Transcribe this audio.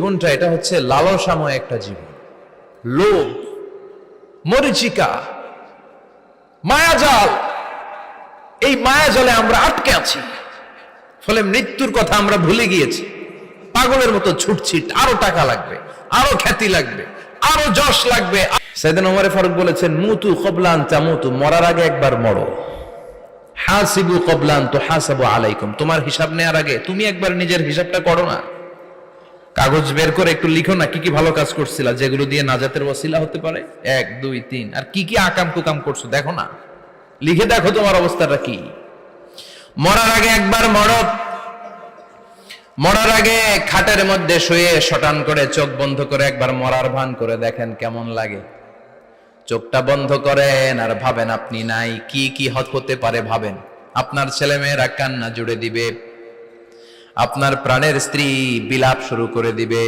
জীবনটা এটা হচ্ছে লালসাময় একটা জীবন, লোভ, মরিচিকা, মায়াজাল। এই মায়াজালে আমরা আটকে আছি, ফলে মৃত্যুর কথা আমরা ভুলে গিয়েছি। পাগলের মতো ছুটছি, আরো টাকা লাগবে, আরো খ্যাতি লাগবে, আরো যশ লাগবে। সাইয়েদনা ওমর ফারুক বলেছেন, মুতু ক্বাবলা আন তামুতু, মরার আগে একবার মরো। হাসিবু ক্বাবলা আন তুহাসাবু আলাইকুম, তোমার হিসাব নেওয়ার আগে তুমি একবার নিজের হিসাবটা করো না। কাগজ বের করে একটু লিখো না কি কি ভালো কাজ করছিলা, যেগুলো দিয়ে নাজাতের ওয়াসিলা হতে পারে। 1 2 3, আর কি কি আকাম কুকাম করছো দেখো না, লিখে দেখো তোমার অবস্থাটা কি। মরার আগে একবার মরো। মরার আগে খাটের মধ্যে শুয়ে শটান করে চোখ বন্ধ করে একবার মরার ভান করে দেখেন কেমন লাগে। চোখটা বন্ধ করেন আর ভাবেন আপনি নাই, কি কি হতে পারে ভাবেন। আপনার ছেলেমেয়েরা কান্না জুড়ে দিবে, আপনার প্রাণের স্ত্রী বিলাপ শুরু করে দিবে।